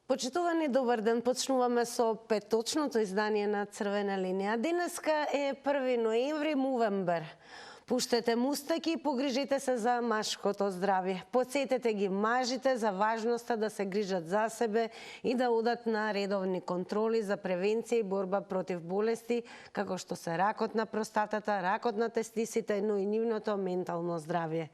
Почитувани, добар ден. Почнуваме со петочното издание на Црвена линија. Денеска е 1 ноември, Мувембер. Пуштете мустаки и погрижите се за машкото здравје. Подсетете ги мажите за важноста да се грижат за себе и да одат на редовни контроли за превенција и борба против болести, како што се ракот на простатата, ракот на тестисите, но и нивното ментално здравје.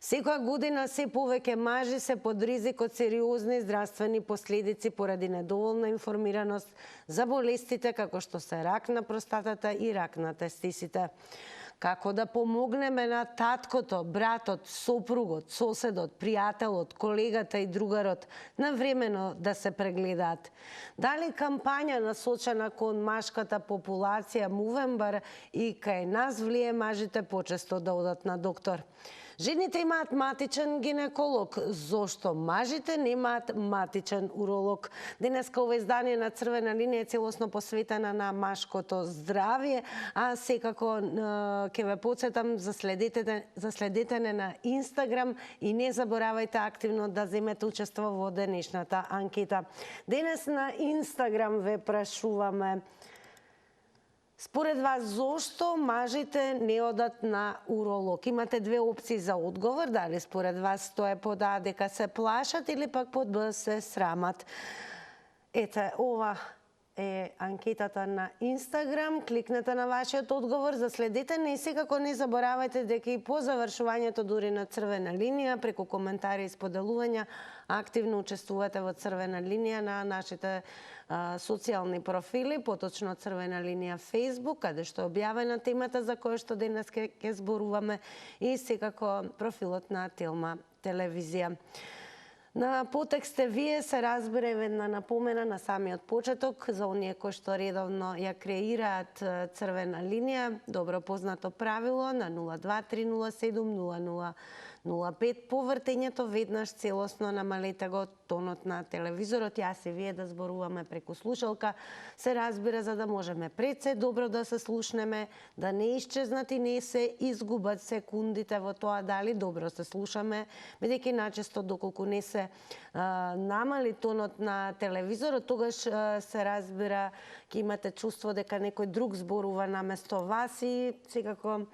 Секоја година се повеќе мажи се под ризик од сериозни здравствени последици поради недоволна информираност за болестите како што се рак на простатата и рак на тестисите. Како да помогнеме на таткото, братот, сопругот, соседот, пријателот, колегата и другарот навремено да се прегледаат? Дали кампања насочена кон машката популација Мувембер и кај нас влие мажите почесто да одат на доктор? Жените имаат матичен гинеколог, зошто мажите немаат матичен уролог? Денеска ова издание на Црвена линија е целосно посветена на машкото здравје, а секако ќе ве потсетам за следите на Инстаграм и не заборавајте активно да земете учество во денешната анкета. Денес на Инстаграм ве прашуваме: според вас, зошто мажите не одат на уролог? Имате две опции за одговор. Дали според вас тоа е под А дека се плашат или пак под Б се срамат? Ете, ова е анкетата на Инстаграм. Кликнете на вашиот одговор, заследете не и секако не заборавајте дека и по завршувањето дури на Црвена линија, преку коментари и споделувања, активно учествувате во Црвена линија на нашите социјални профили, поточно Црвена линија Facebook, каде што е објавена темата за која што денес ќе зборуваме, и секако профилот на Телма телевизија. На потексте вие се разбира една напомена на самиот почеток за оние кои што редовно ја креираат Црвена линија, добро познато правило на 023070005. По вртењето веднаш целосно намалете го тонот на телевизорот. Јас и вие да зборуваме преку слушалка, се разбира, за да можеме пред се добро да се слушнеме, да не исчезнат и не се изгубат секундите во тоа дали добро се слушаме, бидејќи начесто доколку не се намали тонот на телевизорот, тогаш се разбира ќе имате чувство дека некој друг зборува наместо вас и секако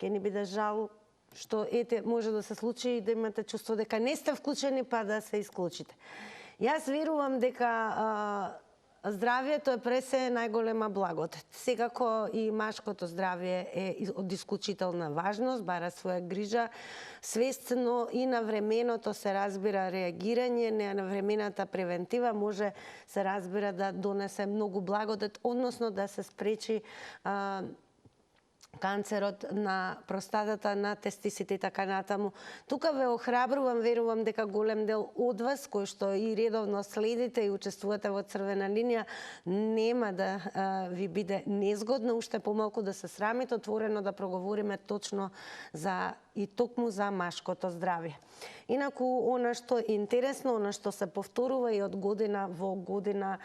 ќе ни биде жал што може да се случи и да имате чувство дека не сте вклучени па да се исклучите. Јас верувам дека здравјето е пресе најголема благодет. Секако и машкото здравје е од исклучителна важност, бара своја грижа, свестно и навременото се разбира реагирање, навремената превентива може се разбира да донесе многу благодет, односно да се спречи канцерот на простатата, на тестисите и така натаму. Тука ве охрабрувам, верувам дека голем дел од вас, кои што и редовно следите и учествувате во Црвена линија, нема да ви биде незгодно, уште помалку да се срамите, отворено да проговориме точно за и токму за машкото здравје. Инаку, она што е интересно, она што се повторува и од година во година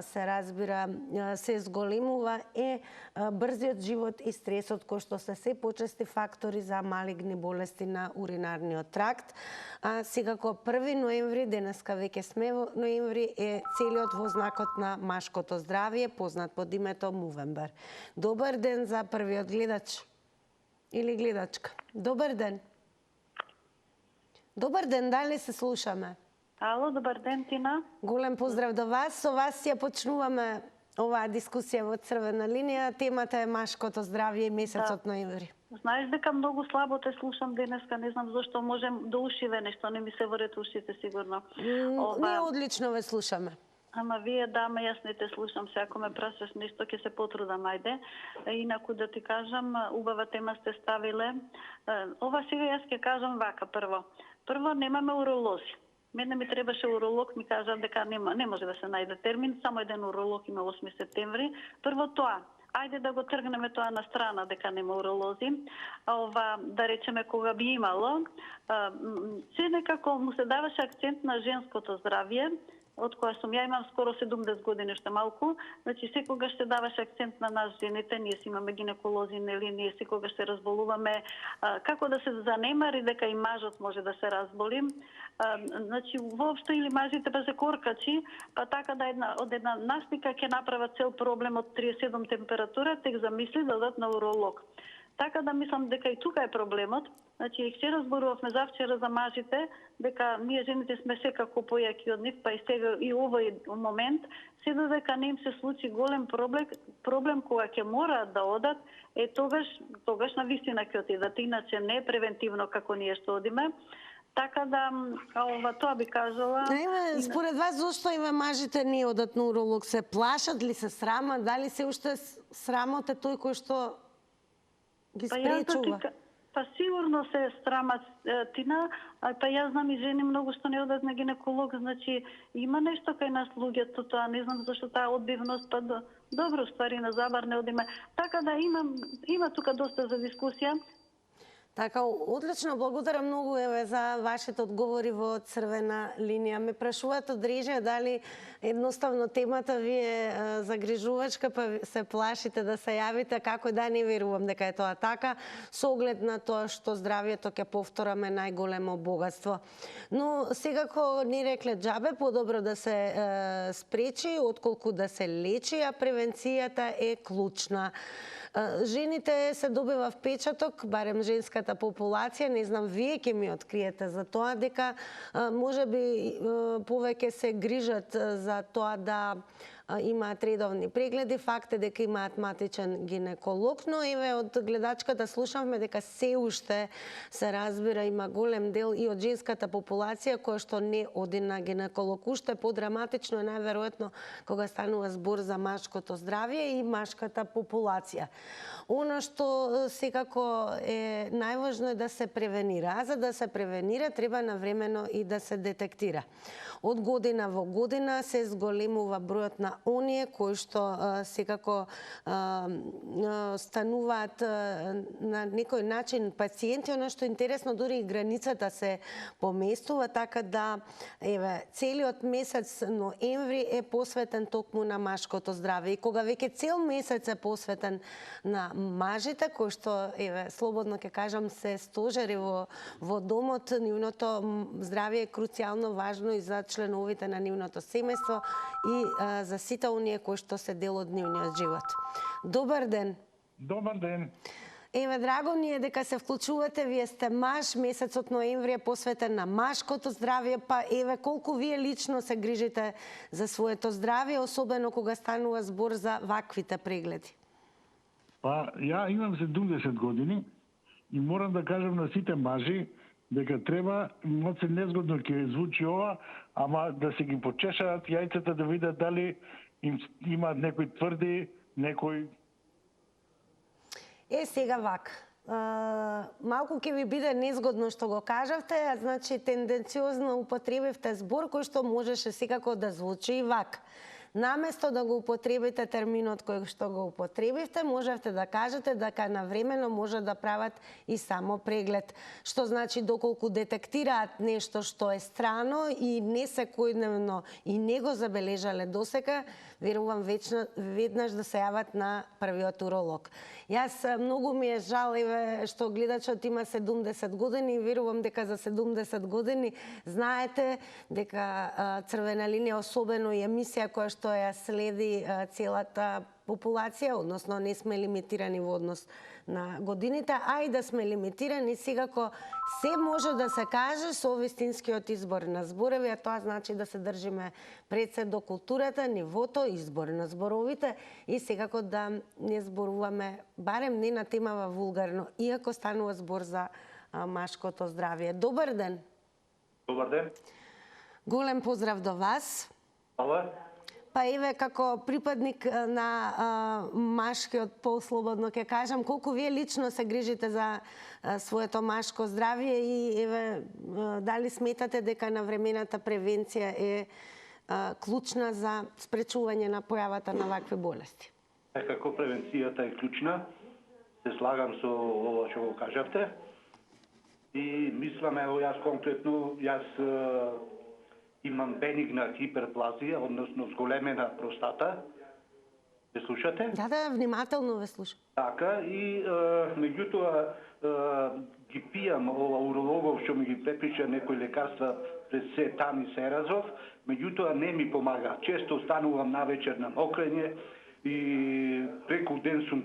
се разбира, се зголемува е брзиот живот и стресот, кој што се почести фактори за малигни болести на уринарниот тракт. Секако 1 ноември, денеска веќе сме во ноември, е целиот во знакот на машкото здравје, познат под името Мувембер. Добар ден за првиот гледач или гледачка. Добар ден. Добар ден, дали се слушаме? Ало, добар ден, Тина. Голем поздрав до вас. Со вас ја почнуваме оваа дискусија во Црвена линија. Темата е машкото здравје и месецот ноември. Знаеш дека многу слабо те слушам денеска, не знам зашто, можем до ушиве нешто, не ми се ворет ушите сигурно. Не, одлично ве слушаме. Ама вие даме, јас не те слушам, се ако ме прашаш нешто, ќе се потрудам, ајде. Инаку да ти кажам, убава тема сте ставиле. Ова сега јас ќе кажам вака, прво. Прво, немаме уролози. Мене ми требаше уролог, ми кажа дека не може да се најде термин, само еден уролог има 8 септември. Прво тоа, ајде да го тргнеме тоа на страна дека нема уролози. Да речеме кога би имало, се некако му се даваше акцент на женското здравје, од која сум ја имам скоро 70 години, што малку, значи секогаш се даваше акцент на нас жените, ние си имаме гинеколози, нели, ние секогаш се разболуваме, како да се занемари дека и мажот може да се разболи. Значи воопшто или мажите па се коркачи, па така да од една настика ќе направат цел проблем од 37 температура, тек замисли да одат на уролог. Така да мислам дека и тука е проблемот. Значи и вчера зборувавме завчера за мажите, дека ние жените сме секако појаки од нив, па и сега и овој момент, се додека не им се случи голем проблем кога ќе мораат да одат, тогаш на вистина ќе отидат, иначе не превентивно како ние што одиме. Така да, тоа би кажала. Според вас, зошто мажите не одат на уролог? Се плашат ли, се срамат? Дали се уште срамот е тој кој што ги спречува? Па сигурно се срамат, Тина, па јас знам и жени многу што не одат на гинеколог, значи има нешто кај нас луѓето, тоа не знам зашто таа одбивност, па добро ствари на забар не одиме. Така да има тука доста за дискусија. Така, одлично, благодарам многу за вашите одговори во црвена линија. Ме прашуваат од Режија дали едноставно темата ви е загрижувачка, па се плашите да се јавите, како да не верувам дека е тоа така, со оглед на тоа што здравието, ќе повтораме, најголемо богатство. Но секако не рекле џабе, подобро да се спречи отколку да се лечи, а превенцијата е клучна. Жените се добива впечаток, барем женската популација, не знам, вие ќе ми откриете за тоа, дека можеби повеќе се грижат за тоа да имаат редовни прегледи, факт е дека имаат матичен гинеколог, но еве од гледачката слушавме дека се уште се разбира има голем дел и од женската популација која што не оди на гинеколог. Уште подраматично е најверојатно кога станува збор за машкото здравје и машката популација. Она што секако е најважно е да се превенира, а за да се превенира треба навремено и да се детектира. Од година во година се зголемува бројот на оние кои што секако стануваат на некој начин пациенти, она што е интересно, дури и границата се поместува, така да еве целиот месец ноември е посветен токму на машкото здравје. И кога веќе цел месец е посветен на мажите, кои што еве слободно ќе кажам се стожери во домот, нивното здравје е круцијално важно и за членовите на нивното семејство и за сите оние кои што се дел од нивниот живот. Добар ден. Добар ден. Еве, драго ни е дека се вклучувате, вие сте маж, месецот ноември е посветен на машкото здравје, па еве колку вие лично се грижите за своето здравје, особено кога станува збор за ваквите прегледи? Па, ја имам 70 години и морам да кажам на сите мажи дека треба, моце незгодно ќе звучи ова, ама да се ги почешаат јајцата да видат дали имаат некои тврди, некои. Сега вака. Малку ќе ви биде незгодно што го кажавте, значи тенденциозно употребивте збор кој што можеше секако да звучи и вака. Наместо да го употребите терминот кој што го употребивте, можевте да кажете дека навремено може да прават и само преглед. Што значи доколку детектираат нешто што е страно и не секојдневно и не го забележале досека, верувам веднаш да се јават на првиот уролог. Јас многу ми е жал еве што гледачот има 70 години и верувам дека за 70 години знаете дека Црвена линија, особено и емисија која што ја следи целата популација, односно не сме лимитирани во однос на годините, а и да сме лимитирани секако се може да се каже со вистинскиот избор на зборови, а тоа значи да се држиме пред се до културата, нивото, избор на зборовите и секако да не зборуваме, барем не на темава вулгарно, иако станува збор за машкото здравје. Добар ден. Добар ден. Голем поздрав до вас. Ала? Па еве, како припадник на машкиот пол, слободно ќе кажам, колку вие лично се грижите за своето машко здравје и еве, дали сметате дека навремената превенција е клучна за спречување на појавата на вакви болести? Како превенцијата е клучна, се слагам со ова што го кажавте. И мислам, ево јас конкретно, имам бенигна хиперплазија, односно зголемена простата. Ве слушате? Да, внимателно ве слушам. Така, и меѓутоа ги пијам ова урологов што ми ги препиша некои лекарства през се там и Серазов, меѓутоа не ми помага. Често останувам навечер на мокрење и преку ден сум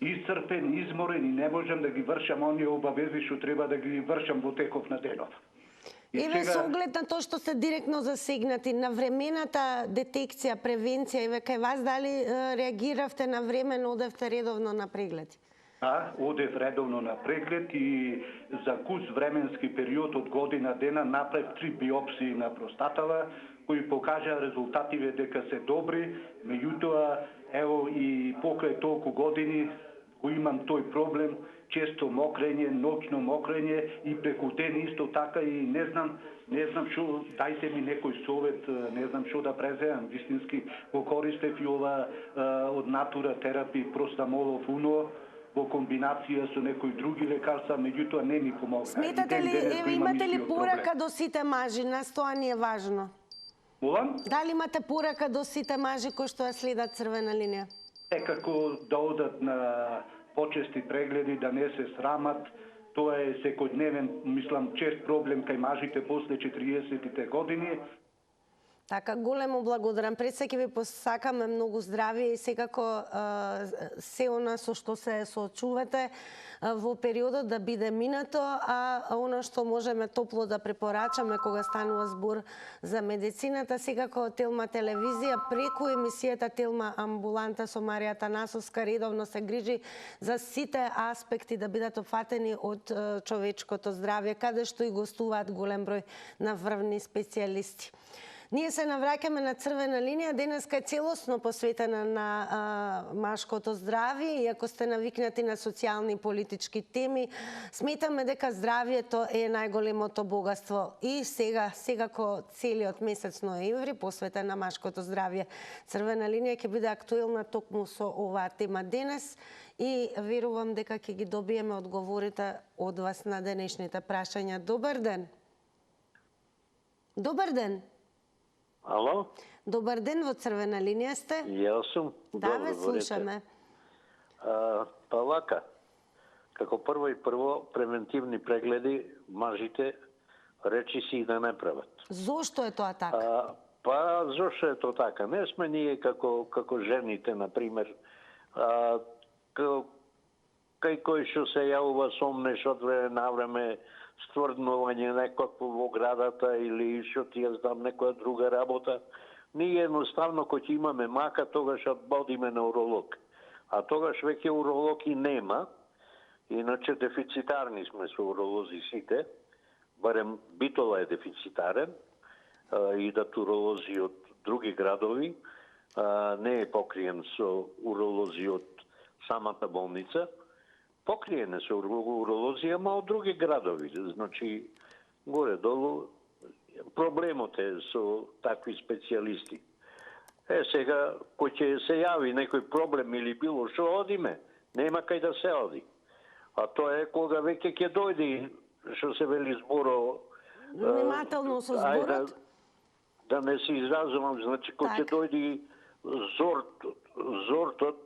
исцрпен, изморен и не можам да ги вршам оние обавези што треба да ги вршам во теков на денот. Еве со оглед на тоа што сте директно засегнати, на времената детекција, превенција, еве кај вас дали реагиравте на време, одевте редовно на преглед? Да, одев редовно на преглед и за кус временски период од година дена направив 3 биопсии на простатава, кои покажаа резултативе дека се добри, меѓутоа ево и покрај толку години го имам тој проблем, често мокрење, ноќно мокрење и преку ден исто така и не знам што, дајте ми некој совет, не знам што да преземам, вистински го користев и ова од натура терапи простамолов уно во комбинација со некои други лекарства, меѓутоа не ми помогна. Сметате ли, еве имате ли порака до сите мажи, нас тоа ни е важно? Молам? Дали имате порака до сите мажи кои што ја следат црвена линија? Некако да одат на почести прегледи, да не се срамат. Тоа е секојдневен, мислам, чест проблем кај мажите после 40-тите години. Така, големо благодарам. Пред се ќе ви посакаме многу здравје и секако се она со што се соочувате во периодот да биде минато, а она што можеме топло да препорачаме кога станува збор за медицината, секако Телма телевизија преку емисијата Телма амбуланта со Марија Танасовска редовно се грижи за сите аспекти да бидат опфатени од човечкото здравје, каде што и гостуваат голем број на врвни специјалисти. Ние се навраќаме на црвена линија, денеска е целосно посветена на машкото здравје, и ако сте навикнати на социјални и политички теми, сметаме дека здравјето е најголемото богатство. И сега, секако целиот месец ноември, посветен на машкото здравје. Црвена линија ќе биде актуелна токму со оваа тема денес и верувам дека ќе ги добиеме одговорите од вас на денешните прашања. Добар ден! Добар ден! Ало? Добар ден, во црвена линија сте? Јас сум. Да, ве слушаме. Па вака, како прво превентивни прегледи мажите речи си да не прават. Зошто е тоа така? Па зошто е тоа така? Не сме ние како жените, например, кај кој што се јавува сомнеш од време на време, стврднување некакво во градата или што ти ја знам некоја друга работа. Ние едноставно кој ќе имаме мака, тогаш одбодиме на уролог. А тогаш веќе уролог и нема. Иначе дефицитарни сме со уролози сите. Барем Битола е дефицитарен. Идат уролози од други градови. Не е покриен со уролози од самата болница. Покриене со уролози, ама од други градови. Значи, горе-долу, проблемот е со такви специјалисти. Сега, кој ќе се јави некој проблем или било што, одиме. Нема кај да се оди. А тоа е кога веќе ќе дојде, што се вели зборо... Внимателно со зборот? Да не се изразувам, значи, кој ќе дојде зортот,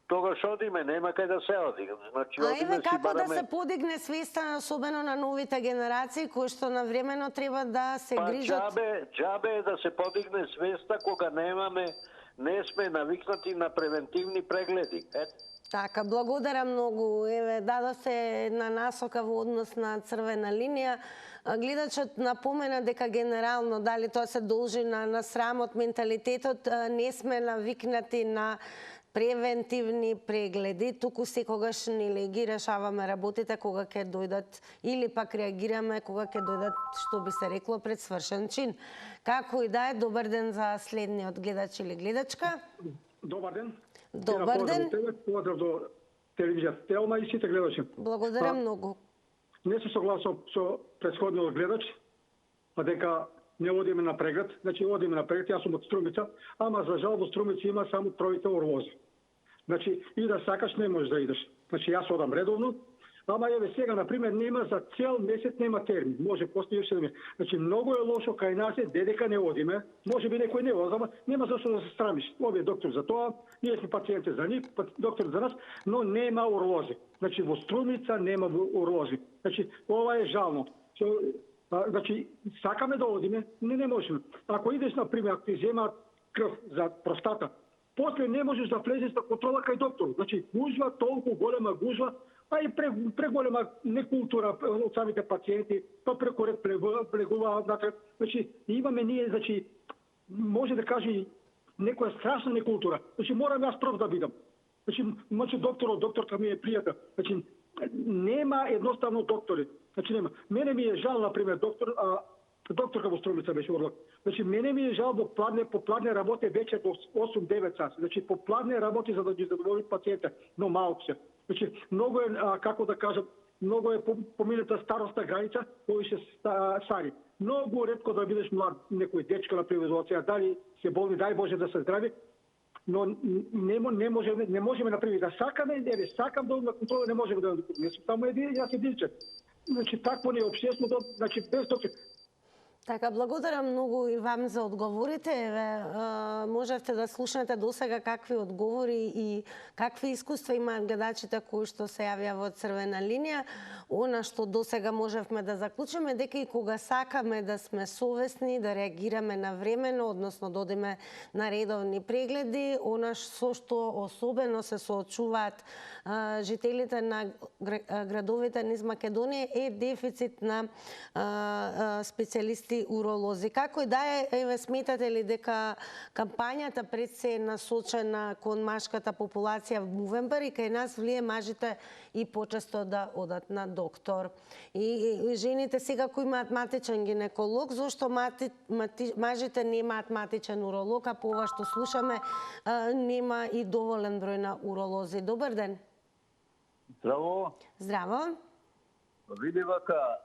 тогаш одиме, нема кај да се оди. Значи, а еве како да се подигне свеста, особено на новите генерации, кои што навремено треба да се грижат? Џабе е да се подигне свеста кога не сме навикнати на превентивни прегледи. Така, благодарам многу. Еве, дадоте една насока во однос на црвена линија. Гледачот напомена дека генерално, дали тоа се должи на срамот, менталитетот, не сме навикнати на превентивни прегледи, туку секогаш нели ги решаваме работите кога ќе дојдат или пак реагираме кога ќе дојдат, што би се рекло, пред свршен чин. Како и да е, добар ден за следниот гледач или гледачка. Добар ден. Добар ден. Поздрав до телевизија Телма и сите гледачи. Благодарам многу. Не се согласувам со претходниот гледач, дека не одиме на преглед. Значи, одиме на преглед, јас сум од Струмица, ама за жал во Струмица има само тројте уролози. Значи, и да сакаш не можеш да идеш. Значи, јас одам редовно, ама еве сега, например, нема за цел месец нема термин. Може после уште да ми. Значи, многу е лошо кај нас дека не одиме. Може би некој не оди, ама нема зашто да се страмиш. Овие доктор за тоа, ние сме пациенти за нив, доктор за нас, но нема уролози. Значи, во Струмица нема уролози. Значи, ова е жално. Значи, сакаме да одиме, не можеме. Ако идеш, например, ако ти земаат крв за простата, после не можеш да влезеш на контрола кај доктор. Значи, гужва, толку голема гужва, а и преголема некултура од самите пациенти, па преко ред плегуваат. Значи, имаме ние, значи, може да каже некоја страшна некултура. Значи, морам јас прв да бидам. Значи докторка ми е пријател. Значи, нема едноставно доктори. Значи, нема. Мене ми е жал, например, докторка во Струмица беше орлак. Значи, мене ми е жал попладне работи вече до 8-9 часа. Значи, попладне работи за да ги задоволи пациента, но малку се. Значи, многу е, како да кажам, многу е помината староста граница, кои се стари. Многу ретко да видиш млад некој дечко на привезоција, дали се болни, дај Боже да се здрави, но не можеме например да сакаме, сакам да на контрола, не можеме да не сум само јас единчен. Значи, такво не е обшесно, значи без доктор. Така, благодарам многу и вам за одговорите. Можевте да слушнете досега какви одговори и какви искуства имаат гледачите кои што се јавија во црвена линија. Она што досега можевме да заклучиме дека и кога сакаме да сме совесни, да реагираме навремено, односно да одиме на редовни прегледи, она со што особено се соочуваат жителите на градовите низ Македонија е дефицит на специјалисти уролози. Како и да е, сметате ли дека кампањата пред се е насочена кон машката популација во Мувембер и кај нас влие мажите и почесто да одат на доктор? И жените сега кои имаат матичен гинеколог, зошто мажите немаат матичен уролог, а по ова што слушаме нема и доволен број на уролози? Добар ден. Здраво. Здраво. Види вака,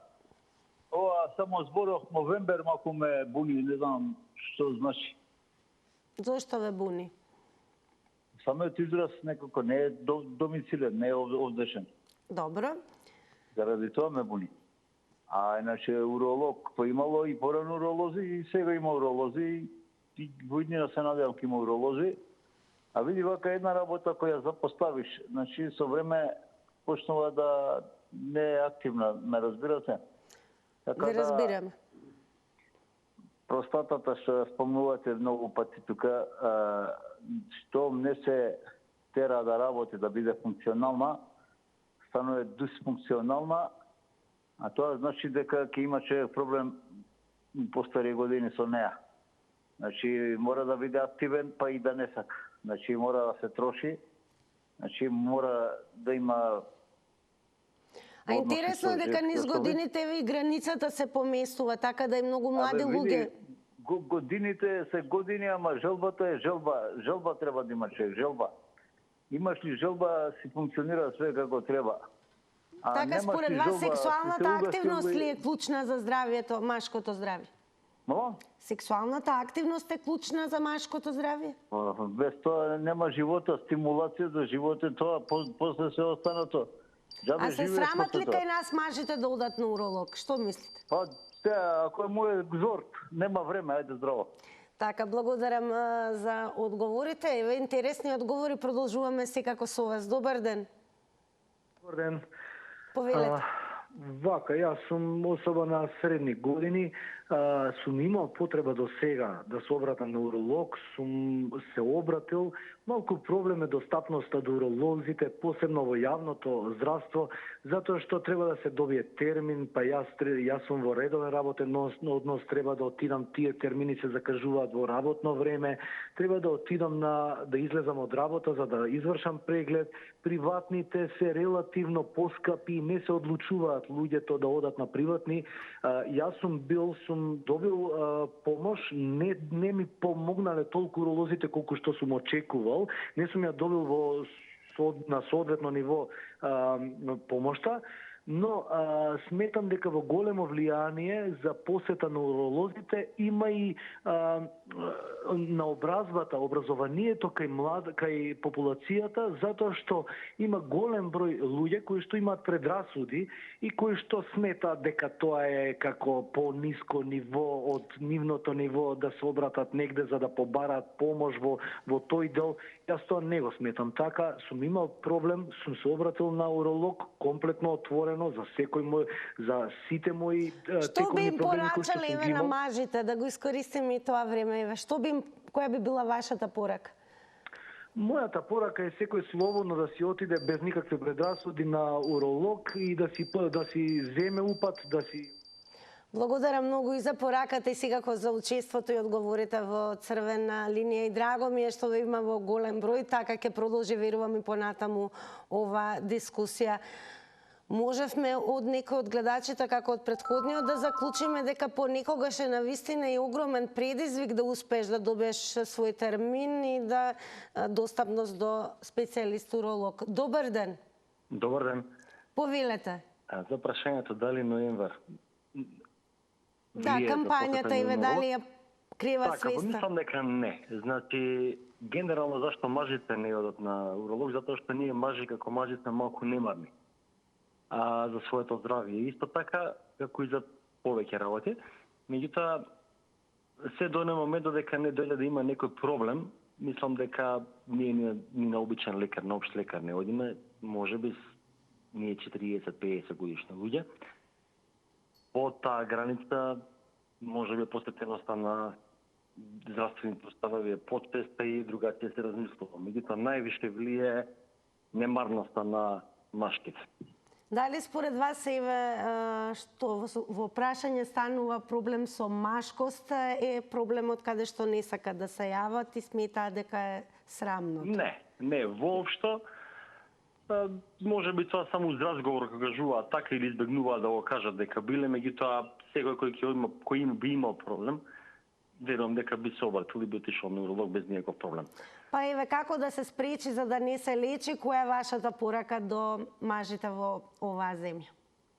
ова само зборов Новембер, мако ме буни, не знам што значи. Зошто ве буни? Самиот израз некако не е домицилен, не е овдешен. Добро. Заради тоа ме буни. А иначе уролог, па имало и порано уролози, и сега има уролози, и во иднина се надевам ке има уролози. А види вака една работа која запоставиш, значи со време почнува да не е активна, ме разбирате? Така Ви разбирам. Простатата што ја спомнувате многу пати тука, што не се тера да работи, да биде функционална, станува дисфункционална, а тоа значи дека ќе има човек проблем по стари години со неа. Значи мора да биде активен, па и да не сака. Значи мора да се троши, значи мора да има. А интересно е дека низ годините ви границата се поместува, така да и многу млади луѓе. Годините се години, ама желбата е желба. Желба треба да има човек, желба. Имаш ли желба, си функционира све како треба. Така според вас сексуалната активност ли е клучна за здравието, машкото здравје? Сексуалната активност е клучна за машкото здравје? Без тоа нема живота, стимулација за живот е тоа, после се останато. А се срамат ли кај нас мажите да одат на уролог? Што мислите? Па, ако е мој зорт, нема време, ајде здраво. Така, благодарам за одговорите. Еве интересни одговори, продолжуваме секако со вас. Добар ден. Добар ден. Повелете. Вака, јас сум особа на средни години, сум имал потреба до сега да се обратам на уролог, сум се обратил. Малку проблем е достапноста до уролозите, посебно во јавното здравство, затоа што треба да се добие термин, па јас сум во редовен работен однос, треба да отидам, тие термини се закажуваат во работно време, треба да отидам да излезам од работа за да извршам преглед. Приватните се релативно поскапи, не се одлучуваат луѓето да одат на приватни. Јас сум добил помош, не ми помогнале толку уролозите колку што сум очекувал. Не сум ја добил на соодветно ниво помошта, но сметам дека во големо влијание за посета на уролозите има и наобразбата, образованието кај популацијата, затоа што има голем број луѓе кои што имаат предрасуди и кои што сметаат дека тоа е како по-ниско ниво од нивното ниво да се обратат негде за да побараат помош во тој дел. Јас тоа не го сметам така, сум имал проблем, сум се обратил на уролог, комплетно отворен отворено за секој мој, за сите мои Што би тековни им проблеми кои што порачале сум еве ги на имал. мажите да го искористиме и тоа време еве? Што би им, која би била вашата порака? Мојата порака е секој слободно да си отиде без никакви предрасуди на уролог и да си земе упат, да си. Благодарам многу и за пораката и секако за учеството и одговорите во црвена линија и драго ми е што ве има во голем број, така ќе продолжи верувам и понатаму ова дискусија. Можевме од некој од гледачите, како од претходниот, да заклучиме дека понекогаш е навистина и огромен предизвик да успееш да добиеш свој термин и да достапност до специјалист уролог. Добар ден. Добар ден. Повелете. За прашањето дали ноемвар Да, влие за кампањата посета и на ве уролог? дали ја крива Така, свеста? мислам дека не. Значи, генерално зашто мажите не одат на уролог? Затоа што ние мажи како мажи сме малку немарни за своето здравје. Исто така, како и за повеќе работи. Меѓутоа, се до еден момент додека не дојде да има некој проблем, мислам дека ние ни на обичен лекар, на општ лекар не одиме, можеби ние 40-50 годишни луѓе. По таа граница можеби посетеноста на здравствените установи е почеста и другачие се размислува. Меѓутоа највише влие немарноста на машките. Дали според вас еве што во прашање станува проблем со машкост е проблемот каде што не сакат да се јават и сметаат дека е срамно? Не, воопшто. Може би тоа само uz разговор кога кажуваат така или избегнуваат да го кажат дека биле, меѓутоа секој кој би имал проблем, верувам дека би се обратил и би отишол на уролог без никаков проблем. Па еве како да се спречи за да не се лечи, која е вашата порака до мажите во оваа земја?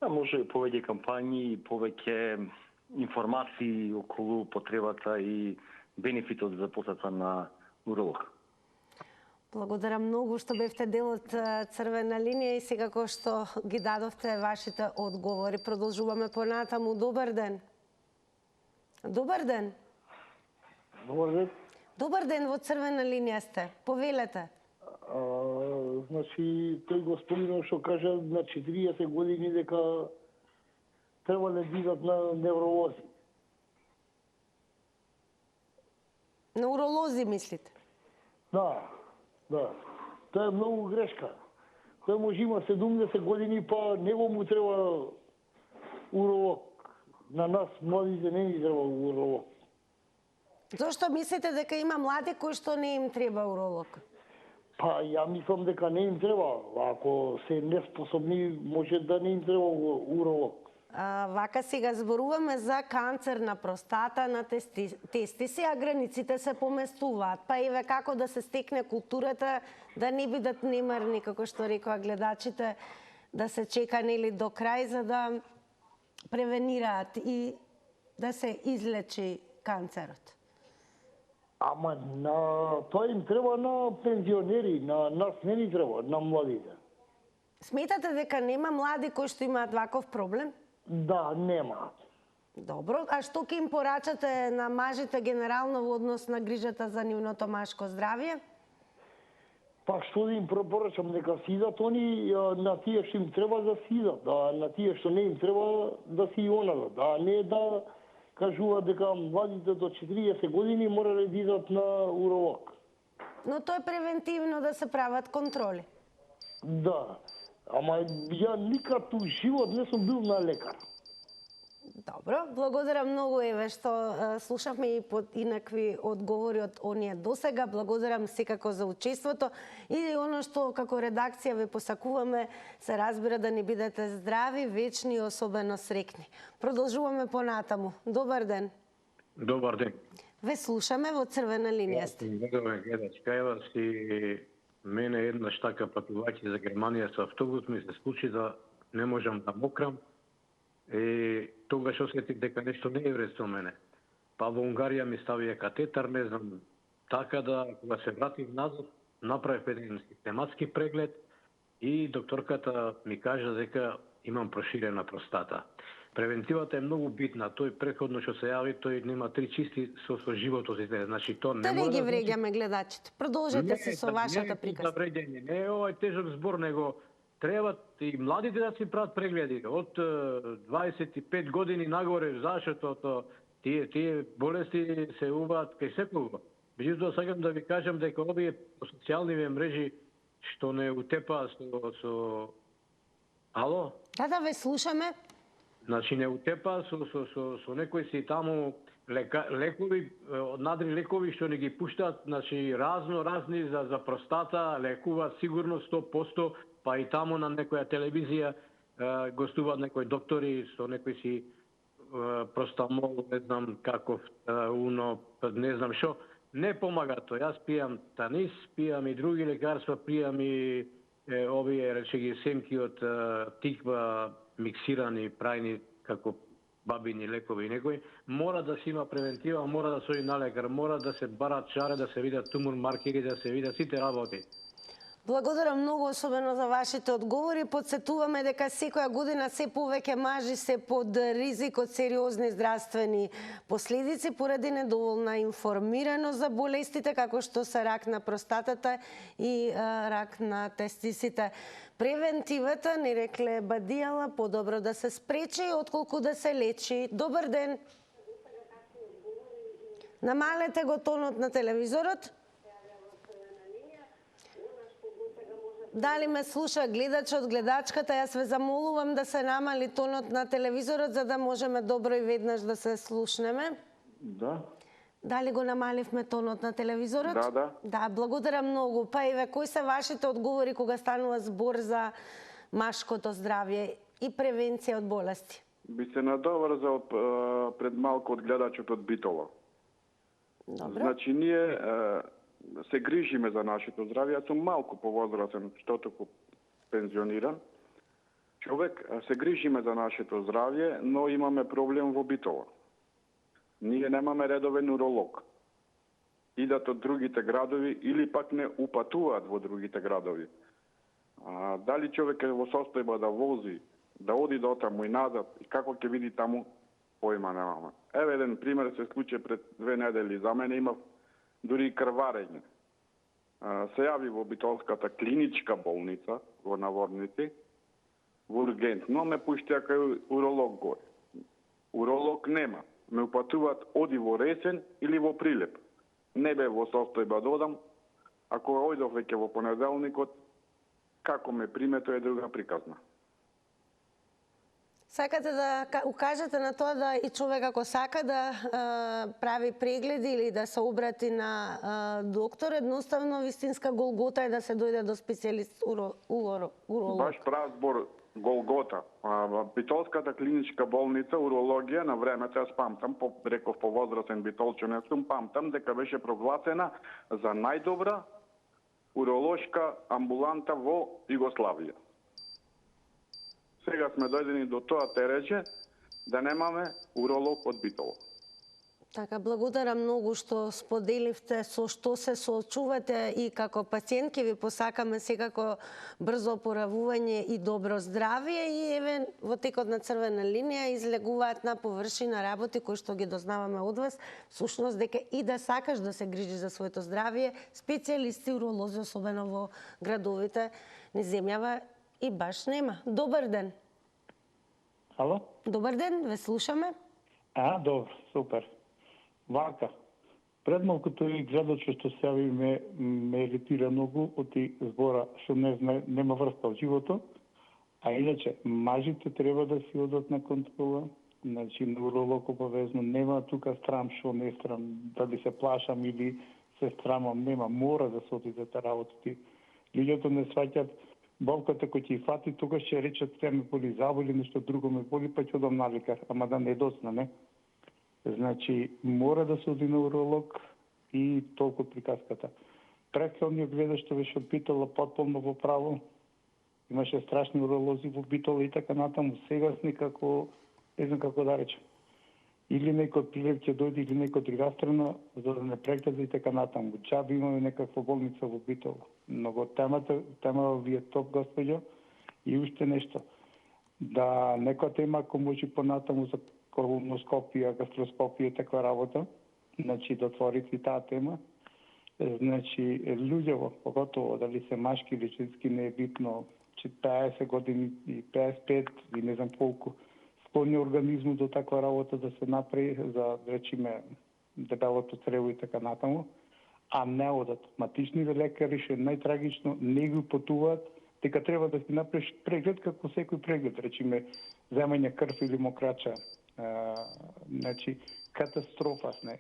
Може и повеќе кампањи, повеќе информации околу потребата и бенефитот за посета на уролог. Благодарам многу што бевте дел од црвена линија и секако што ги дадовте вашите одговори. Продолжуваме понатаму. Добар ден. Добар ден. Добар ден. Добар ден, во црвена линија сте. Повелете. Значи, тој господин што кажа на 40 години дека треба да бидат на невролози. На уролози мислите? Да. Тоа е многу грешка. Кој може има 70 години, па него му треба уролог. На нас, младите, не ни треба уролог. Зошто мислите дека има млади кои што не им треба уролог? Па, ја мислам дека не им треба. Ако се неспособни, може да не им треба уролог. Вака сега зборуваме за канцер на простата, на тестиси, а границите се поместуваат. Па еве како да се стекне културата да не бидат немарни, како што рекоа гледачите, да се чека нели до крај за да превенираат и да се излечи канцерот. Ама тоа им треба на пензионери, на нас не ни треба, на младите. Сметате дека нема млади кои што имаат ваков проблем? Да, нема. Добро, а што ќе им порачате на мажите генерално во однос на грижата за нивното машко здравје? Па што да им препорачам, дека си идат они на тие што им треба да си идат, на тие што не им треба да си онадат, не да кажува дека младите до 40 години мора да идат на уролог. Но тоа е превентивно да се прават контроли. Да, ама ја никад у живот не сум бил на лекар. Добро, благодарам многу еве што слушавме и под инакви одговори од оние досега. Благодарам секако за учеството и оно што како редакција ве посакуваме се разбира да ни бидете здрави, вечни и особено среќни. Продолжуваме понатаму. Добар ден. Добар ден. Ве слушаме во црвена линија сте. Добар гледачка, ева си мене еднаш така патувајќи за Германија со автобус ми се случи да не можам да мокрам. Тогаш осетив дека нешто не е вред со мене. Па во Унгарија ми ставија катетар, не знам, така да кога се вратив назад, направив еден систематски преглед и докторката ми кажа дека имам проширена простата. Превентивата е многу битна. Тој претходно што се јави, тој нема 3 чисти со животот си. Значи тоа не да мора не ги вреѓаме гледачите. Продолжете се со вашата приказка. Не, не е овој тежок збор, него треба и младите да си прават прегледи од 25 години нагоре, зашто тие болести се убаат кај секого. Меѓутоа сакам да ви кажам дека овие социјални мрежи што не утепаа со Ало? Да, ве слушаме. Значи не утепа со некои си таму лекови, надри лекови што не ги пуштаат, значи разни за простата, лекуваат сигурно 100%, па и таму на некоја телевизија гостуваат некои доктори со некои си простамол, не знам каков, уно, не знам што. Не помага тоа. Јас пијам танис, пијам и други лекарства, пијам и овие речеги семки од тиква, миксирани, прајни како бабини лекови. Некои мора да се има превентива, мора да се оди на лекар, мора да се барат чаре, да се видат тумор маркери, да се видат сите работи. Благодарам многу, особено за вашите одговори. Подсетуваме дека секоја година се повеќе мажи се под ризик од сериозни здравствени последици поради недоволна информираност за болестите, како што се рак на простатата и рак на тестисите. Превентивата, ни рекле Бадијала, подобро да се спречи отколку да се лечи. Добар ден! Намалете го тонот на телевизорот. Дали ме слуша гледачот, гледачката, јас ве замолувам да се намали тонот на телевизорот за да можеме добро и веднаш да се слушнеме. Да. Дали го намаливме тонот на телевизорот? Да. Да, благодарам многу. Па еве, кои се вашите одговори кога станува збор за машкото здравје и превенција од болести? Би се надоврзал пред малку од гледачот од Битола. Добро. Значи, ние се грижиме за нашето здравје. Јас сум малку повозрасен, што току пензиониран. Човек, се грижиме за нашето здравје, но имаме проблем во Битола. Ние немаме редовен уролог. Идат од другите градови или пак не упатуваат во другите градови. Дали човек е во состојба да вози, да оди до таму и назад, и како ќе види таму, појма немаме. Еве еден пример се случи пред 2 недели. За мене имав дури и крварење. Се јави во Битолската клиничка болница, во Наворници, во ургентно, ме пуштија кај уролог горе. Уролог нема. Ме упатуваат оди во Ресен или во Прилеп. Не бе во состојба да одам. Ако ојдов веќе во понеделникот, како ме примето е друга приказна. Сакате да укажете на тоа да и човек ако сака да прави прегледи или да се обрати на доктор, едноставно вистинска голгота е да се дојде до специјалист уролог. Баш прав збор, голгота. Битолската клиничка болница, урологија, на времето, јас памтам, реков повозрасен битолчанин сум, памтам дека беше прогласена за најдобра уролошка амбуланта во Југославија. Сега сме дојдени до тоа терече да немаме уролог од Битола. Така, благодарам многу што споделивте со што се соочувате и како пациент ќе ви посакаме секако брзо опоравување и добро здравје и еве во текот на црвена линија излегуваат на површина работи кои што ги дознаваме од вас, всушност дека и да сакаш да се грижиш за своето здравје, специјалисти уролози особено во градовите низ земјава и баш нема. Добар ден. Ало? Добар ден, ве слушаме. Добро, супер. Вака, пред малкото и гледачот што се јави ме иритира многу од збора што не знае, нема врска од живото, а иначе мажите треба да си одат на контрола, значи на уролог обавезно, нема тука страм што не страм, дали се плашам или се страмам, нема, мора да се оди за таа работа. Луѓето не сваќат болката кој ќе фати, тогаш ќе речат се ме боли заболи, нешто друго ме боли, па ќе одам на лекар, ама да не доцна, не? Значи, мора да се оди на уролог и толку приказката. Претходниот гледач што беше од Битола потполно во право. Имаше страшни уролози во Битола и така натаму. Сега никако, не знам како да речем. Или некој од Прилеп ќе дојде, или некој од друга страна, за да не прегледа и така натаму. Чаби имаме некаква болница во Битола. Много тема ви е топ, господјо. И уште нешто. Да некоја тема, ако може понатаму за колоноскопија, гастроскопија и таква работа, значи да отворите и таа тема. Значи, луѓево, поготово, дали се машки или женски, не е битно, 50 години и 55 и не знам колку склонни организмот до таква работа да се направи за, речиме, дебелото црево и така натаму, а не одат. Матичните лекари, што е најтрагично, не ги патуваат, дека треба да си направиш преглед како секој преглед, речиме, земање крв или мокрача. Значи, катастрофа не.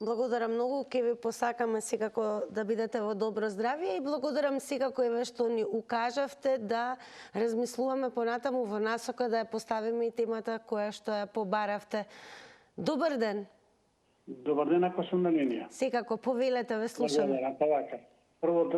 Благодарам многу, ке ви посакаме секако да бидете во добро здравје и благодарам секако еве што ни укажавте да размислуваме понатаму во насока да ја поставиме и темата која што ја побаравте. Добар ден. Добар ден, ако сум на линија. Секако, повелете, ве слушаме. Благодарам, па вака. Прво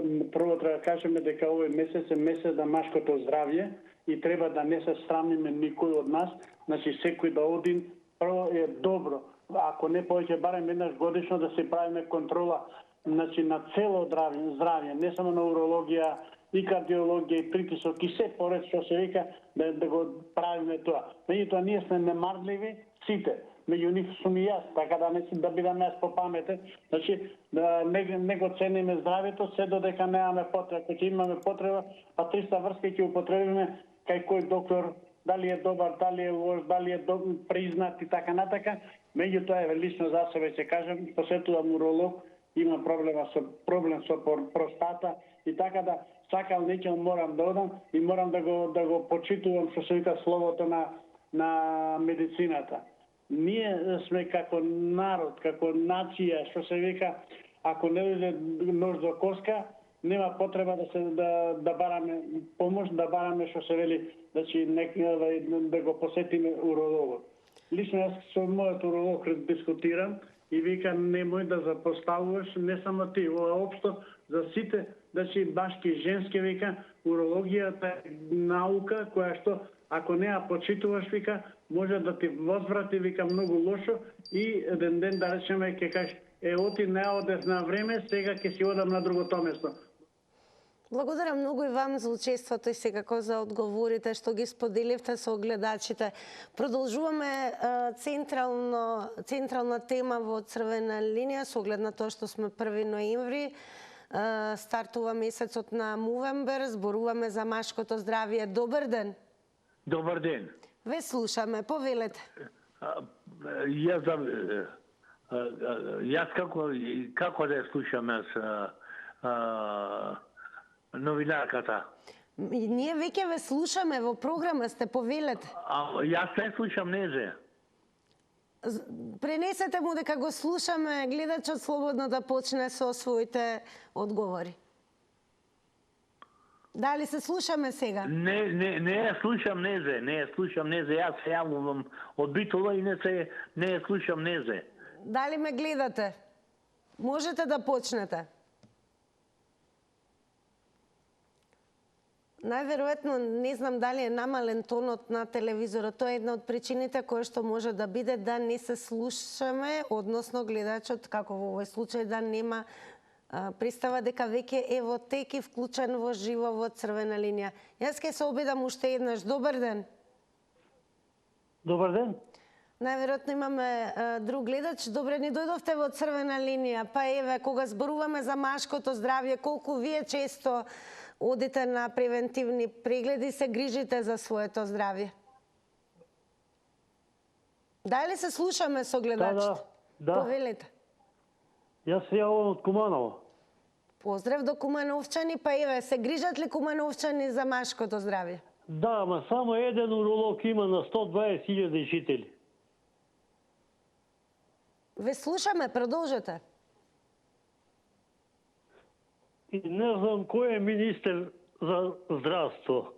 треба да кажеме дека овој месец е месец на машкото здравје и треба да не се срамиме никој од нас. Значи, секој да оди, прво е добро. Ако не повеќе, барем еднаш годишно да се правиме контрола, значи, на цело здравје, не само на урологија, и кардиологија, и притисок, и се поред што се вика, да го правиме тоа. Меѓутоа, ние сме немарливи, сите. Меѓу нив сум и јас, така да бидам јас по памете. Значи, да не го цениме здравјето, се додека немаме потреба. Ако ќе имаме потреба, а 300 врски ќе употребиме кај кој доктор, дали е добар, дали е лош, дали е признат и така натака. Меѓутоа, еве лично за себе ќе кажам, посетувам уролог, има проблем со простата и така да сакал нечел морам да одам и морам да го почитувам што се вика словото на медицината. Ние сме како народ, како нација, што се вика, ако не дојде нож до коска, нема потреба да бараме помош, да бараме што се вели, значи да го посетиме урологот. Лично јас со мојот уролог дискутирам и вика немој да запоставуваш не само ти, ова општо за сите, значи башки и женски, вика, урологијата е наука која што ако не ја почитуваш, вика, може да ти возврати, вика, многу лошо и еден ден да речеме ќе кажеш оти не одев на време, сега ќе си одам на другото место. Благодарам многу и вам за учеството и секако за одговорите што ги споделивте со гледачите. Продолжуваме централна тема во Црвена линија со оглед на тоа што сме 1 ноември. Стартува месецот на Мувембер, зборуваме за машкото здравје. Добар ден. Добар ден. Ве слушаме, повелете. Јас како да ја слушам новинарката? Ние веќе ве слушаме, во програма сте, повелете. Јас не слушам незе. Пренесете му дека го слушаме, гледачот слободно да почне со своите одговори. Дали се слушаме сега? Не ја слушам незе, јас се јавувам од Битола и не ја слушам незе. Дали ме гледате? Можете да почнете. Најверојатно, не знам дали е намален тонот на телевизорот. Тоа е една од причините која што може да биде да не се слушаме, односно гледачот, како во овој случај, да нема представа дека веќе е во тек и вклучен во живо во Црвена линија. Јас ќе се обидам уште еднаш. Добар ден. Добар ден. Најверојатно имаме друг гледач. Добре, ни дојдовте во Црвена линија. Па еве, кога зборуваме за машкото здравје, колку вие често одите на превентивни прегледи, се грижите за своето здравје? Дали се слушаме со гледачите? Да. Повелете. Јас се јавувам од Куманово. Поздрав до кумановчани, па еве, се грижат ли кумановчани за машкото здравје? Да, ама само еден уролог има на 120.000 жители. Ве слушаме, продолжете. И не знам кој е министер за здравство.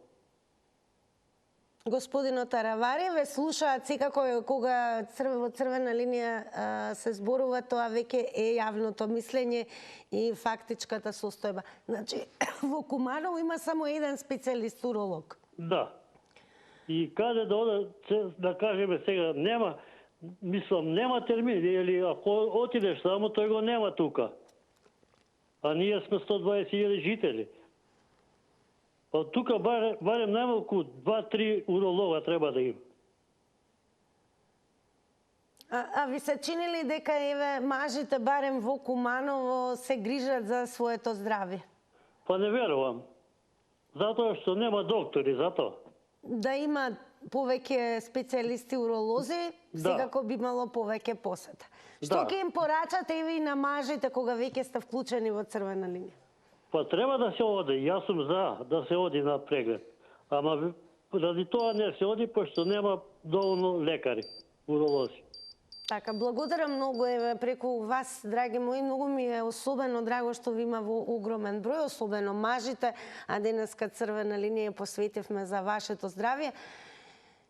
Господинот Аравари, ве слушаат секако кога во Црвена линија се зборува, тоа веќе е јавното мислење и фактичката состојба. Значи, во Куманово има само еден специјалист уролог. Да. И каде да оде, да кажеме сега, нема, мислам, нема термин, или ако отидеш само, тој го нема тука. А ние сме 120.000 жители. Од тука барем најмалку 2-3 уролога треба да има. А ви се чини ли дека еве мажите барем во Куманово се грижат за своето здравје? Па не верувам. Затоа што нема доктори, затоа. Да има повеќе специјалисти уролози, секако би имало повеќе посета. Што ќе им порачате и ви на мажите кога веќе сте вклучени во црвена линија? Па треба да се оди, јас сум за да се оди на преглед. Ама ради тоа не се оди, пошто нема доволно лекари, уролози. Така, благодарам многу, еве, преку вас, драги мои, многу ми е особено драго што ви има во огромен број, особено мажите, а денеска црвена линија посветивме за вашето здравје.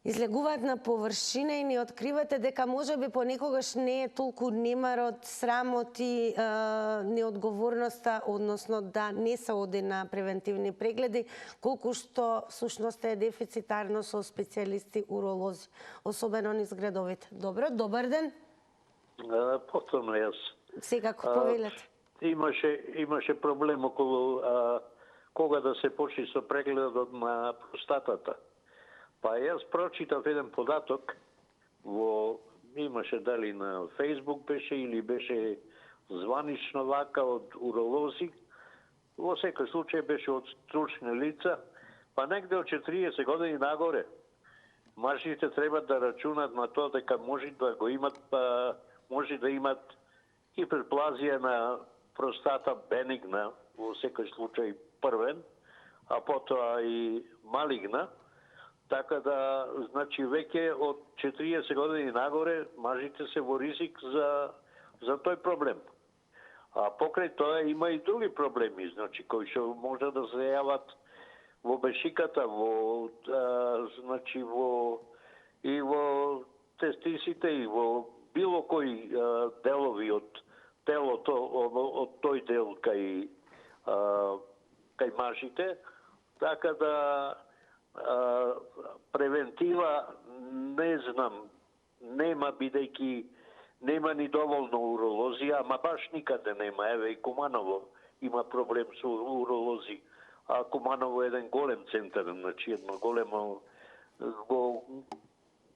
Излегуваат на површина и ни откривате дека можеби понекогаш не е толку немарот, срамот и неодговорноста, односно да не се оди на превентивни прегледи, колку што всушност е дефицитарно со специјалисти уролози, особено низ градовите. Добро, добар ден. Повторно јас. Секако, повелете. Имаше проблем околу кога да се почне со прегледот на простатата. Па јас прочитав еден податок имаше дали на Фейсбук беше или беше званично вака од уролози. Во секој случај беше од стручни лица, па негде од 40 години нагоре. Мажите треба да рачунат на тоа дека може да го имат, може да имат хиперплазија на простата бенигна, во секој случај првен, а потоа и малигна. Така да, значи, веќе од 40 години нагоре, мажите се во ризик за тој проблем. А покрај тоа има и други проблеми, значи, кои што може да се јават во бешиката, значи, и во тестисите, и во било кои делови од телото, од тој дел кај мажите. Така да, превентива не знам, нема, бидејќи нема ни доволно уролози, ама баш никаде нема. Еве и Куманово има проблем со уролози, а Куманово е еден голем центар, значи едно големо,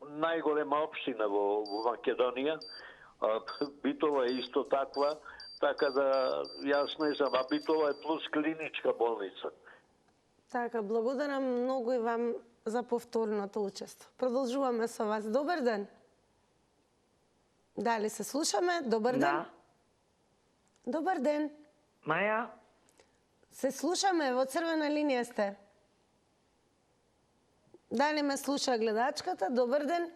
најголема општина во Македонија. Битола е исто таква, така да јас не знам, а Битола е плюс клиничка болница. Така, благодарам многу и вам за повторното учество. Продолжуваме со вас. Добар ден. Дали се слушаме? Добар ден. Да. Добар ден. Маја? Се слушаме, во црвена линија сте. Дали ме слуша гледачката? Добар ден.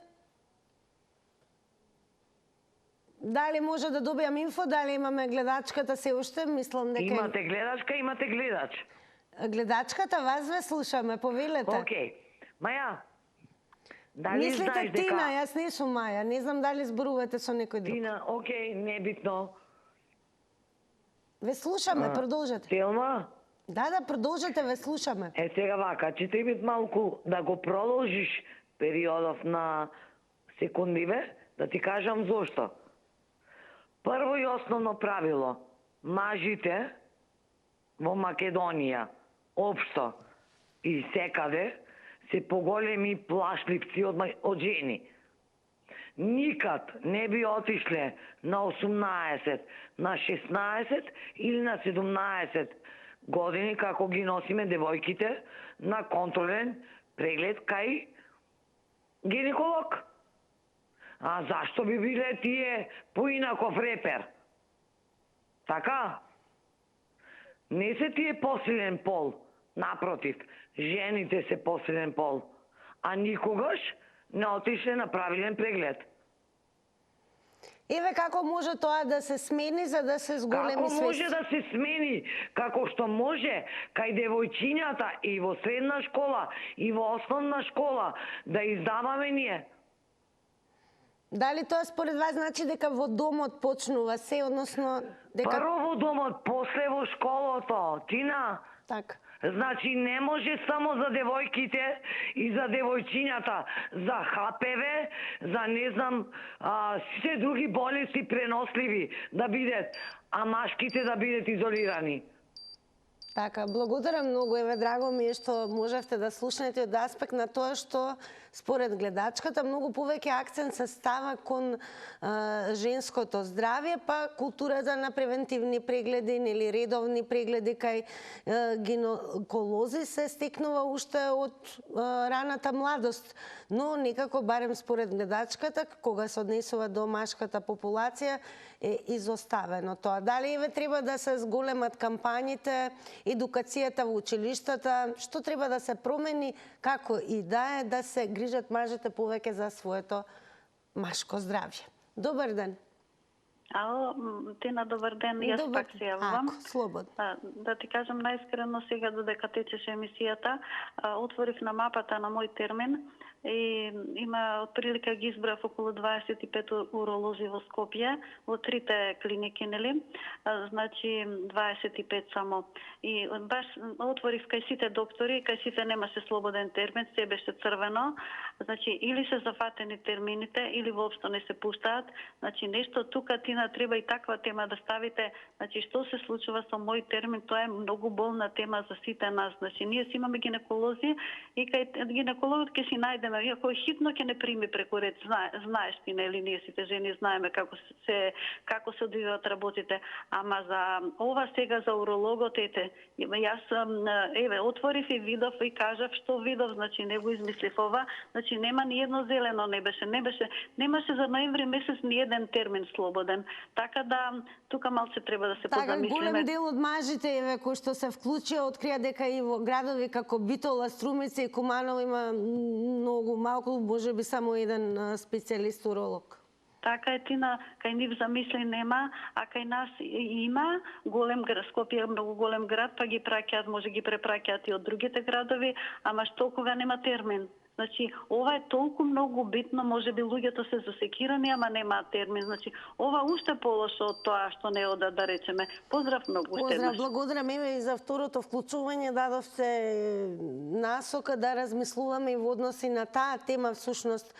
Дали може да добијам инфо, дали имаме гледачката се уште? Мислам дека... Имате гледачка, имате гледач. Гледачката, вас ве слушаме, повелете. Океј. Маја, дали мислите знаеш дека... Тина, јас не сум Маја, не знам дали зборувате со некој друг. Тина, океј, небитно. Ве слушаме, продолжете. Телма? Да, продолжете, ве слушаме. Сега вака, ќе треба малку да го продолжиш периодов на секундиве, да ти кажам зошто. Прво и основно правило, мажите во Македонија, општо и секаде, се поголеми плашливци од жени. Никад не би отишле на 18, на 16 или на 17 години, како ги носиме девојките, на контролен преглед кај гинеколог. А зашто би биле тие поинаков репер? Така? Не се тие посилен пол, напротив, жените се посилен пол, а никогаш не отишле на правилен преглед. Еве како може тоа да се смени за да се зголеми свест? Како може да се смени? Како што може кај девојчињата и во средна школа и во основна школа да издаваме ние. Дали тоа според вас значи дека во домот почнува се, односно дека... Прво во домот, после во школото, Тина. Така. Значи не може само за девојките и за девојчињата, за ХПВ, за не знам, сите други болести преносливи да бидат, а машките да бидат изолирани. Така, благодарам многу, еве, драго ми е што можевте да слушнете од аспект на тоа што според гледачката, многу повеќе акцент се става кон женското здравје, па културата на превентивни прегледи или редовни прегледи кај гинеколози се стекнува уште од раната младост, но некако барем според гледачката, кога се однесува до машката популација, е изоставено тоа. Дали еве треба да се зголемат кампањите, едукацијата во училиштата, што треба да се промени, како и да се грижат мажите повеќе за своето машко здравје. Добар ден. Ало, Тина, добар ден, јас пак се јавувам. Слободно. Да ти кажам најискрено сега додека течеше емисијата, отворив на мапата на мој термин и има отприлика ги избрав околу 25 уролози во Скопје, во трите клиники, нели? Значи 25 само. И баш отворив кај сите доктори, кај сите немаше слободен термин, се беше црвено. Значи или се зафатени термините, или воопшто не се пуштаат. Значи нешто тука, Тина, треба и таква тема да ставите. Значи што се случува со мој термин, тоа е многу болна тема за сите нас. Значи ние си имаме гинеколози и кај гинекологот ќе си најдеме, иако хитно ќе не прими преку ред, знаеш ти, нели, ние сите жени знаеме како се одвиваат работите, ама за ова сега за урологот, ете, јас еве отворив и видов и кажав што видов, значи не го измислив ова, значи нема ни едно зелено немаше за ноември месец ни еден термин слободен. Така да тука малце треба да се позамислиме. Така голем дел од мажите еве кои што се вклучија открија дека и во градови како Битола, Струмица и Куманово има многу малку, можеби само еден специјалист уролог. Така е, Тина, кај нив замисли нема, а кај нас има голем град, Скопје е многу голем град, па ги праќаат, може ги препраќаат и од другите градови, ама што кога нема термин? Значи, ова е толку многу битно, може би луѓето се засекирани, ама немаат термин. Значи, ова уште полошо од тоа што не ода, да речеме. Поздрав многу уште еднаш. Поздрав, благодарам и за второто вклучување, дадовте насока да размислуваме и во односи на таа тема, всушност,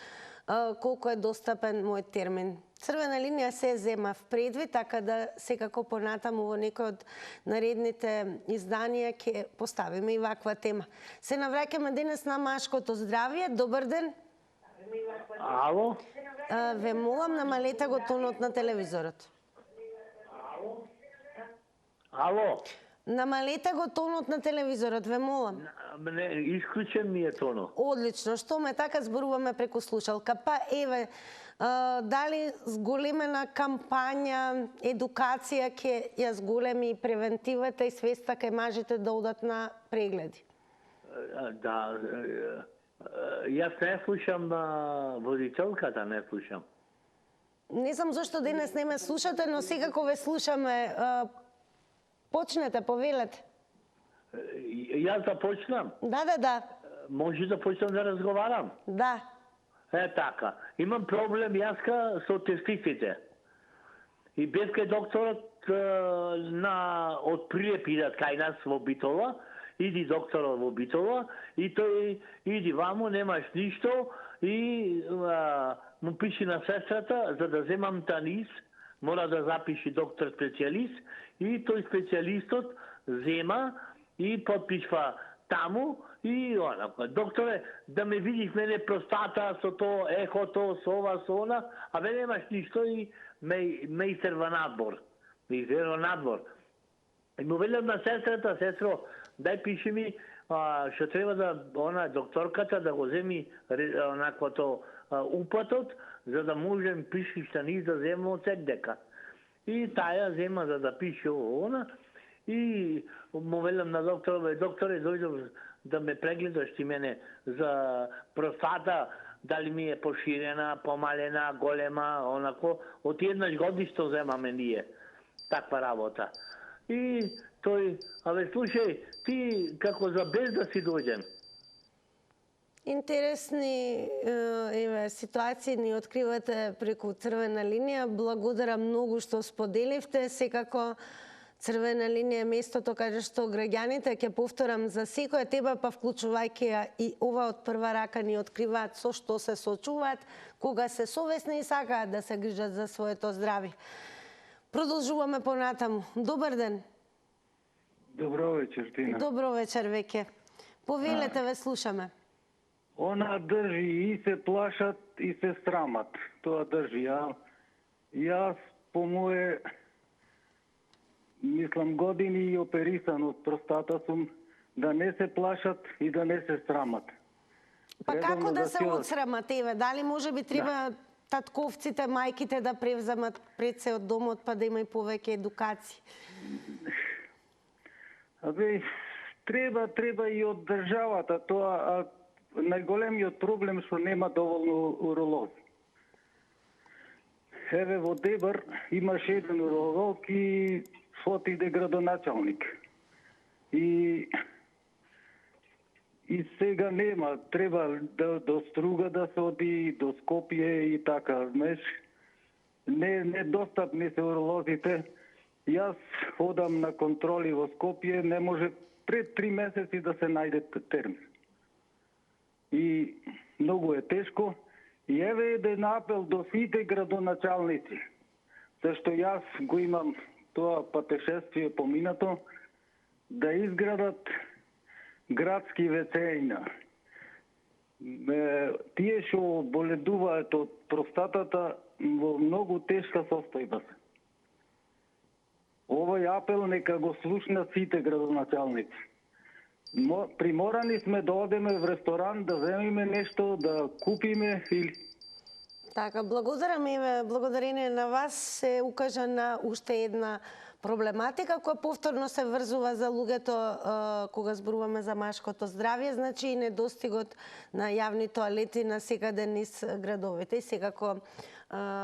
колку е достапен мој термин. Црвена линија се зема в предвид, така да секако понатаму во некој од наредните изданија ќе поставиме и ваква тема. Се навраќаме денес на машкото здравје. Добар ден. Ало? Ве молам, намалете го тонот на телевизорот. Ало? Намалете го тонот на телевизорот, ве молам. Не, исклучен ми е тонот. Одлично, што ме така зборуваме преку слушалка. Па еве, дали зголемена кампања, едукација ќе ја зголеми превентивата и свеста кај мажите да одат на прегледи? Да, јас не слушам водителката, не слушам. Не знам зашто денес не ме слушате, но секако ве слушаме. Почнете, повелете. Јас да почнам? Да. Може да почнам да разговарам? Да. Е така. Имам проблем јаска со тестисите. И без кај докторот од прилеп идат кај нас во Битола, иди докторот во Битола и тој иди ваму, немаш ништо и му пиши на сестрата за да земам танис, мора да запиши доктор специјалист и тој специјалистот зема и подпишва таму и онако. Докторе, да ме видиш мене простата со тоа ехото, со ова, со она, а ве немаш ништо и мејстер во надбор. Мејстер во надбор. И му велам на сестрата, сестро, дај пиши ми што треба да она докторката да го земи онаквото упатот, за да можем пиши штани да зема од секдека. И таја зема за да пише она и му велам на докторе, дојдов да ме прегледаш ти мене за простата, дали ми е поширена, помалена, голема, онако, од еднаш годишто земаме ние. Таква работа. И тој, слушај, ти како за без да си дојдем. Интересни ситуации ни откривате преку Црвена линија. Благодарам многу што споделивте. Секако Црвена линија е местото каде што граѓаните, ќе повторам за секоја тема, па вклучувајќи ја и ова од прва рака, ни откриваат со што се сочуваат, кога се совесни и сакаат да се грижат за своето здравје. Продолжуваме понатаму. Добар ден. Добро вечер, Тина. Добро вечер веќе. Повелете, ве слушаме. Она држи и се плашат и се срамат. Тоа држи. Јас по мое мислам години и оперисан од простата сум да не се плашат и да не се срамат. Па Редовно како да се отидат. отсрамат еве? Дали може би треба татковците, мајките да превземат пред се од домот па да има и повеќе едукација? Абе, треба и од државата тоа, најголемиот проблем што нема доволно уролози. Еве во Дебар имаше еден уролог и отиде градоначалник. И сега нема, треба до Струга да се оди, до Скопје и така, знаеш. Недостапни се уролозите. Јас одам на контроли во Скопје, не може пред 3 месеци да се најде термин. И многу е тешко. И еве еден апел до сите градоначалници, зашто јас го имам тоа патешествие поминато, да изградат градски вецеина. Тие што боледуваат од простатата во многу тешка состојба се. Овој апел нека го слушнат сите градоначалници. Приморани сме да одеме в ресторан, да земиме нешто, да купиме или... Така, благодарам еве, благодарение на вас се укажа на уште една проблематика која повторно се врзува за луѓето кога зборуваме за машкото здравје, значи и недостигот на јавни тоалети на секаде низ градовите и секако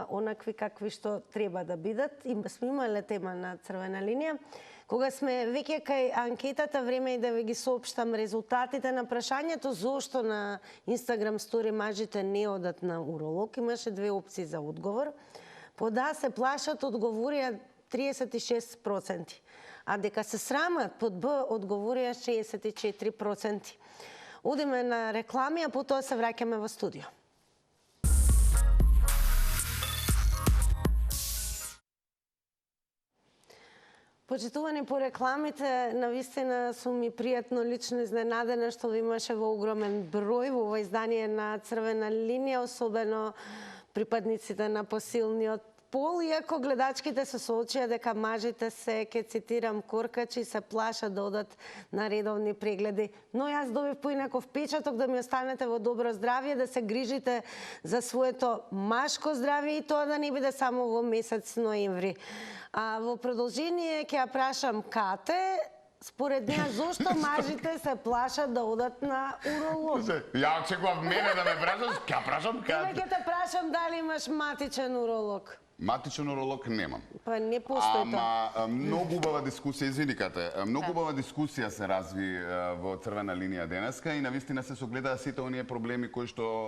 онакви какви што треба да бидат. И сме имале тема на црвена линија. Кога сме веќе кај анкетата, време е да ви ги соопштам резултатите на прашањето зошто на Инстаграм стори мажите не одат на уролог. Имаше две опции за одговор. По да се плашат одговорија 36%, а дека се срамат под Б одговорија 64%. Одиме на реклами, а потоа се враќаме во студио. Почитувани по рекламите, навистина сум ми пријатно лично изненадена што ви имаше во огромен број во ова издание на Црвена линија, особено припадниците на посилниот пол, иако гледачките се соочија дека мажите се, ке цитирам, коркачи се плашат да одат на редовни прегледи. Но јас добив поинаков печаток да ми останете во добро здравје, да се грижите за своето машко здравје и тоа да не биде само во месец ноември. А во продолжение ќе ја прашам Кате, според неа зошто мажите се плашат да одат на уролог? Ја очекував мене да ме прашаш, ќе прашам Кате. Тебе ќе те прашам дали имаш матичен уролог. Матичен уролог немам. Па не постои тоа. Ама многу убава дискусија, извини Кате, многу убава дискусија се разви во Црвена линија денеска и навистина се соглеdaa сите оние проблеми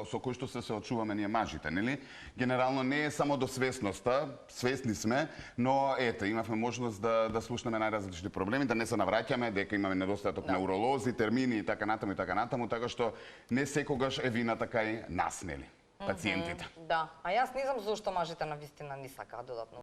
со кои што се соочуваме ние мажите, нели? Генерално не е само до свесноста, свесни сме, но ете, имавме можност да слушнеме најразлични проблеми, да не се навраќаме дека имаме недостаток на уролози, термини и така натаму, така што не секогаш е вината кај нас, нели? Пациентите. Да, а јас не знам зошто мажите навистина не сакаат додатно